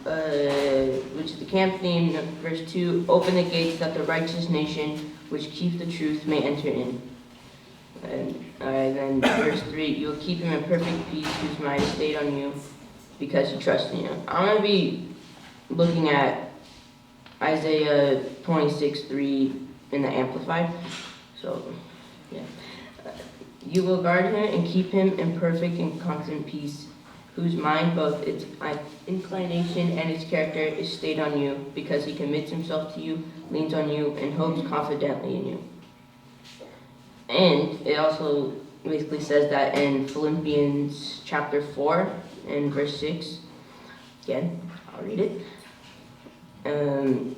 which is the camp theme. Verse 2, open the gates that the righteous nation which keeps the truth may enter in. And then verse 3, you'll keep him in perfect peace whose mind is stayed on you because he trusts in you. I'm going to be looking at Isaiah 26:3 in the Amplified. So, yeah. You will guard him and keep him in perfect and constant peace, whose mind, both its inclination and its character, is stayed on you, because he commits himself to you, leans on you, and hopes confidently in you. And it also basically says that in Philippians chapter 4 and verse 6. Again, I'll read it.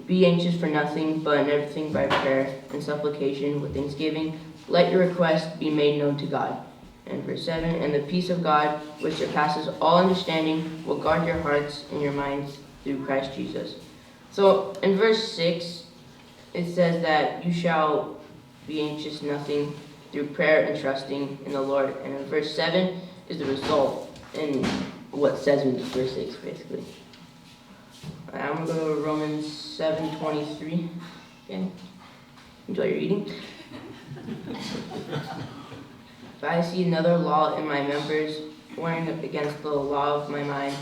Be anxious for nothing, but in everything by prayer and supplication with thanksgiving, let your requests be made known to God. And verse 7, and the peace of God, which surpasses all understanding, will guard your hearts and your minds through Christ Jesus. So in verse 6, it says that you shall be anxious nothing through prayer and trusting in the Lord. And in verse 7 is the result in what says in verse 6, basically. I'm going to go to Romans 7:23. Okay. Enjoy your eating. If I see another law in my members, warring against the law of my mind,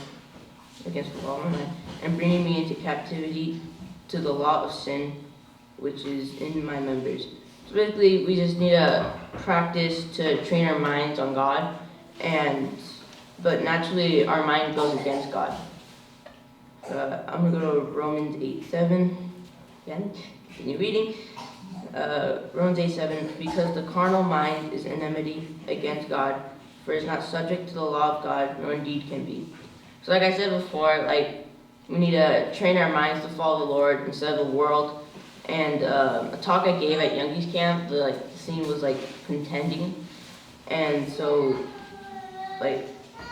and bringing me into captivity to the law of sin, which is in my members. So basically, we just need to practice to train our minds on God, but naturally our mind goes against God. I'm going to go to Romans 8:7. Again, continue reading. Romans 8:7, because the carnal mind is enmity against God, for it is not subject to the law of God, nor indeed can be. So like I said before, we need to train our minds to follow the Lord instead of the world. And a talk I gave at Youngie's camp, the scene was contending. And so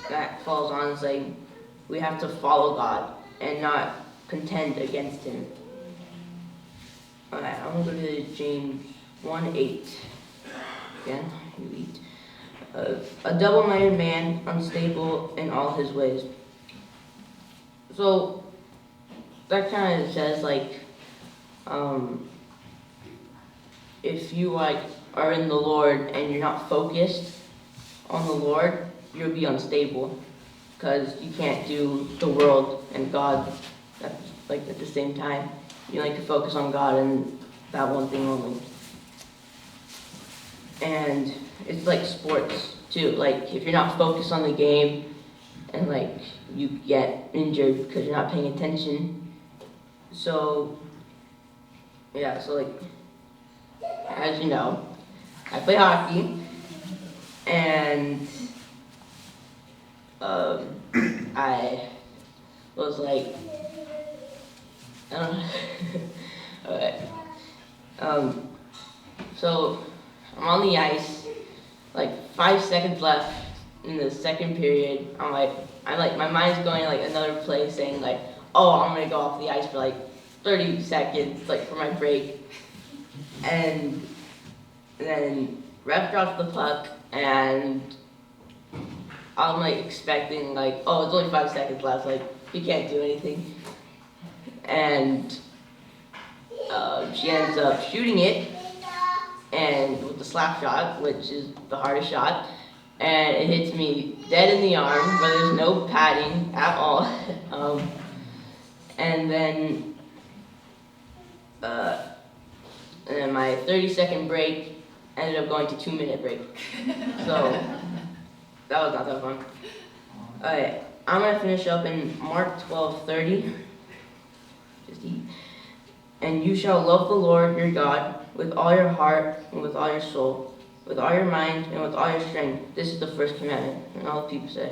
that falls on, it's we have to follow God and not contend against him. Alright, I'm going to go to James 1:8. Again, you eat. A double-minded man, unstable in all his ways. So, that kind of says, if you, are in the Lord and you're not focused on the Lord, you'll be unstable. Because you can't do the world and God at the same time. You like to focus on God and that one thing only. And it's like sports too. If you're not focused on the game and you get injured because you're not paying attention. So yeah, as you know, I play hockey and I was I don't know. Okay. So I'm on the ice, 5 seconds left in the second period. My mind's going another play saying oh, I'm gonna go off the ice for 30 seconds, for my break. And then ref drops the puck and I'm expecting oh, it's only 5 seconds left, you can't do anything. And she ends up shooting it, and with the slap shot, which is the hardest shot, and it hits me dead in the arm, where there's no padding at all. And then my 30-second break ended up going to 2-minute break. So that was not that fun. Alright, I'm gonna finish up in Mark 12:30. Just eat. And you shall love the Lord your God with all your heart and with all your soul, with all your mind and with all your strength. This is the first commandment. And all the people say,